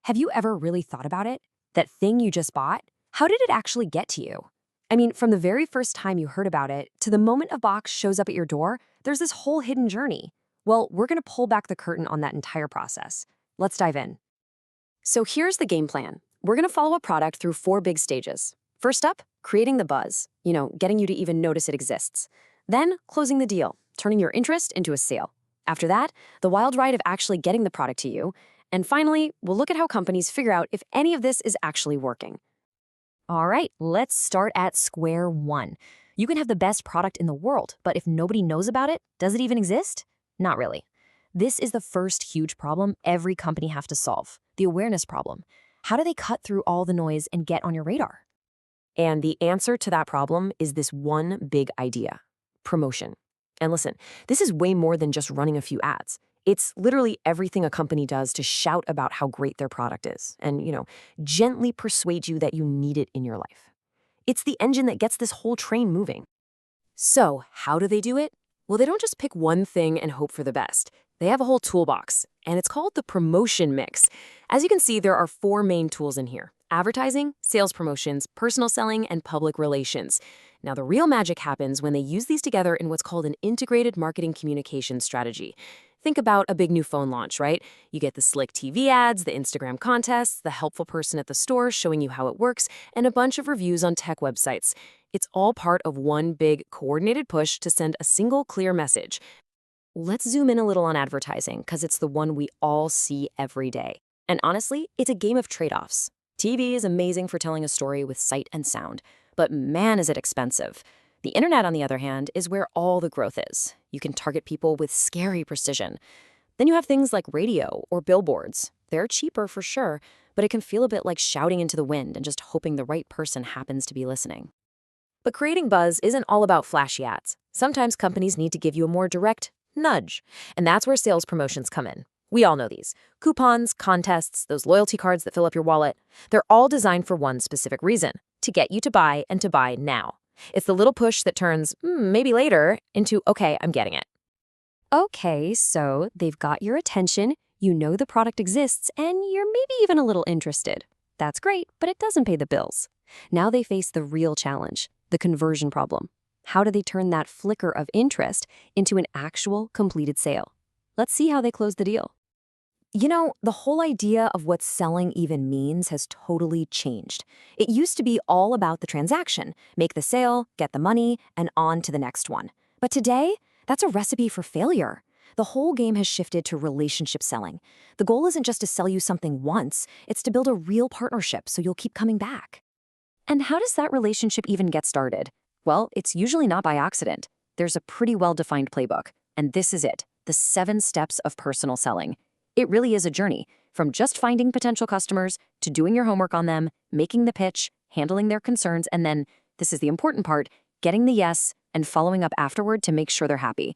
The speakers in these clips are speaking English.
Have you ever really thought about it? That thing you just bought? How did it actually get to you? I mean, from the very first time you heard about it to the moment a box shows up at your door, there's this whole hidden journey. Well, we're going to pull back the curtain on that entire process. Let's dive in. So here's the game plan. We're going to follow a product through 4 big stages. First up, creating the buzz, getting you to even notice it exists. Then, closing the deal, turning your interest into a sale. After that, the wild ride of actually getting the product to you. And finally, we'll look at how companies figure out if any of this is actually working. All right, let's start at square one. You can have the best product in the world, but if nobody knows about it, does it even exist? Not really. This is the first huge problem every company has to solve, the awareness problem. How do they cut through all the noise and get on your radar? And the answer to that problem is this one big idea: promotion. And listen, this is way more than just running a few ads. It's literally everything a company does to shout about how great their product is and, gently persuade you that you need it in your life. It's the engine that gets this whole train moving. So, how do they do it? Well, they don't just pick one thing and hope for the best. They have a whole toolbox, and it's called the promotion mix. As you can see, there are 4 main tools in here: advertising, sales promotions, personal selling, and public relations. Now, the real magic happens when they use these together in what's called an integrated marketing communication strategy. Think about a big new phone launch, right? You get the slick TV ads, the Instagram contests, the helpful person at the store showing you how it works, and a bunch of reviews on tech websites. It's all part of one big, coordinated push to send a single, clear message. Let's zoom in a little on advertising, because it's the one we all see every day. And honestly, it's a game of trade-offs. TV is amazing for telling a story with sight and sound, but man, is it expensive. The internet, on the other hand, is where all the growth is. You can target people with scary precision. Then you have things like radio or billboards. They're cheaper for sure, but it can feel a bit like shouting into the wind and just hoping the right person happens to be listening. But creating buzz isn't all about flashy ads. Sometimes companies need to give you a more direct nudge, and that's where sales promotions come in. We all know these. Coupons, contests, those loyalty cards that fill up your wallet. They're all designed for one specific reason: to get you to buy, and to buy now. It's the little push that turns, maybe later, into, okay, I'm getting it. Okay, so they've got your attention, you know the product exists, and you're maybe even a little interested. That's great, but it doesn't pay the bills. Now they face the real challenge, the conversion problem. How do they turn that flicker of interest into an actual completed sale? Let's see how they close the deal. The whole idea of what selling even means has totally changed. It used to be all about the transaction: make the sale, get the money, and on to the next one. But today, that's a recipe for failure. The whole game has shifted to relationship selling. The goal isn't just to sell you something once, it's to build a real partnership so you'll keep coming back. And how does that relationship even get started? Well, it's usually not by accident. There's a pretty well-defined playbook, and this is it: the 7 steps of personal selling. It really is a journey, from just finding potential customers to doing your homework on them, making the pitch, handling their concerns, and then, this is the important part, getting the yes and following up afterward to make sure they're happy.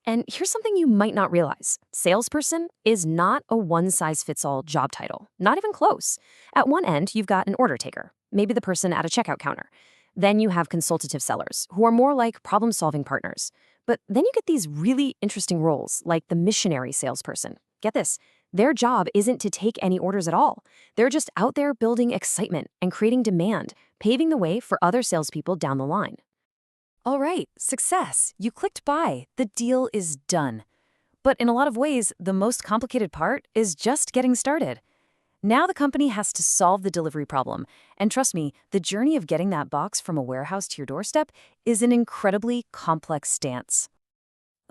And here's something you might not realize: salesperson is not a one-size-fits-all job title, not even close. At one end, you've got an order taker, maybe the person at a checkout counter. Then you have consultative sellers, who are more like problem-solving partners. But then you get these really interesting roles, like the missionary salesperson. Get this, their job isn't to take any orders at all. They're just out there building excitement and creating demand, paving the way for other salespeople down the line. All right, success. You clicked buy. The deal is done. But in a lot of ways, the most complicated part is just getting started. Now the company has to solve the delivery problem. And trust me, the journey of getting that box from a warehouse to your doorstep is an incredibly complex dance.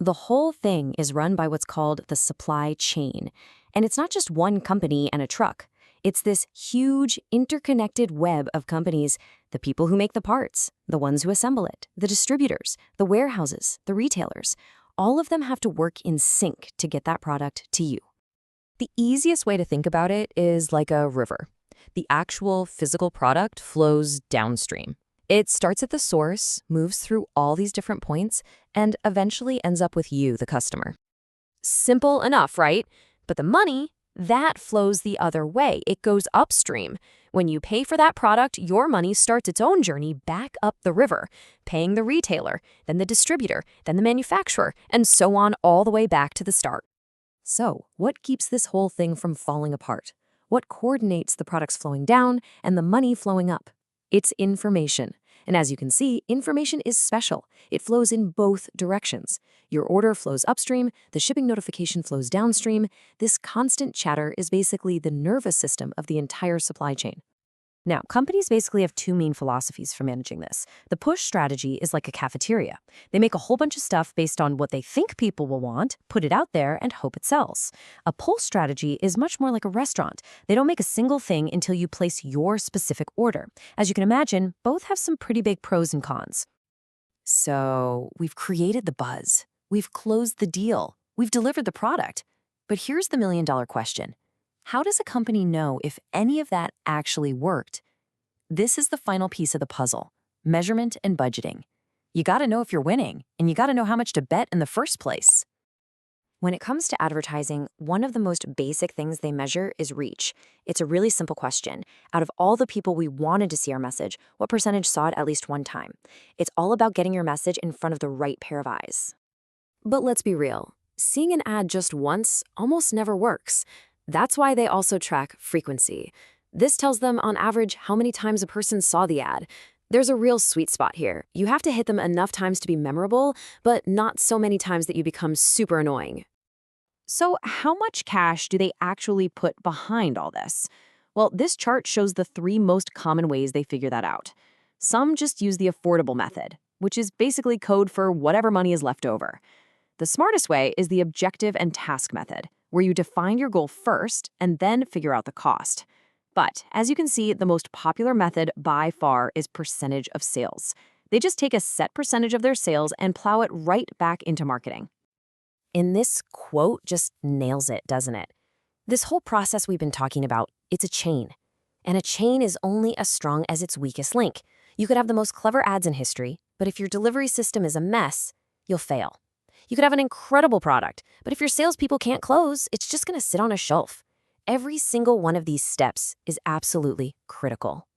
The whole thing is run by what's called the supply chain. And it's not just one company and a truck. It's this huge, interconnected web of companies: the people who make the parts, the ones who assemble it, the distributors, the warehouses, the retailers. All of them have to work in sync to get that product to you. The easiest way to think about it is like a river. The actual physical product flows downstream. It starts at the source, moves through all these different points, and eventually ends up with you, the customer. Simple enough, right? But the money, that flows the other way. It goes upstream. When you pay for that product, your money starts its own journey back up the river, paying the retailer, then the distributor, then the manufacturer, and so on all the way back to the start. So, what keeps this whole thing from falling apart? what coordinates the products flowing down and the money flowing up. It's information. And as you can see, information is special. It flows in both directions. Your order flows upstream, the shipping notification flows downstream. This constant chatter is basically the nervous system of the entire supply chain. Now, companies basically have two main philosophies for managing this. The push strategy is like a cafeteria. They make a whole bunch of stuff based on what they think people will want, put it out there, and hope it sells. A pull strategy is much more like a restaurant. They don't make a single thing until you place your specific order. As you can imagine, both have some pretty big pros and cons. So, we've created the buzz. We've closed the deal. We've delivered the product. But here's the million-dollar question. How does a company know if any of that actually worked? This is the final piece of the puzzle: measurement and budgeting. You gotta know if you're winning, and you gotta know how much to bet in the first place. When it comes to advertising, one of the most basic things they measure is reach. It's a really simple question. Out of all the people we wanted to see our message, what percentage saw it at least one time? It's all about getting your message in front of the right pair of eyes. But let's be real. Seeing an ad just once almost never works. That's why they also track frequency. This tells them, on average, how many times a person saw the ad. There's a real sweet spot here. You have to hit them enough times to be memorable, but not so many times that you become super annoying. So how much cash do they actually put behind all this? Well, this chart shows the three most common ways they figure that out. Some just use the affordable method, which is basically code for whatever money is left over. The smartest way is the objective and task method, where you define your goal first and then figure out the cost. But as you can see, the most popular method by far is percentage of sales. They just take a set percentage of their sales and plow it right back into marketing. And this quote just nails it, doesn't it? This whole process we've been talking about, it's a chain. And a chain is only as strong as its weakest link. You could have the most clever ads in history, but if your delivery system is a mess, you'll fail. You could have an incredible product, but if your salespeople can't close, it's just going to sit on a shelf. Every single one of these steps is absolutely critical.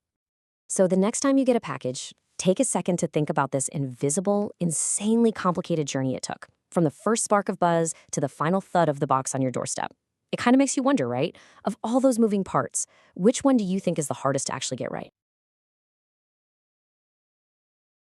So the next time you get a package, take a second to think about this invisible, insanely complicated journey it took, from the first spark of buzz to the final thud of the box on your doorstep. It kind of makes you wonder, right? Of all those moving parts, which one do you think is the hardest to actually get right?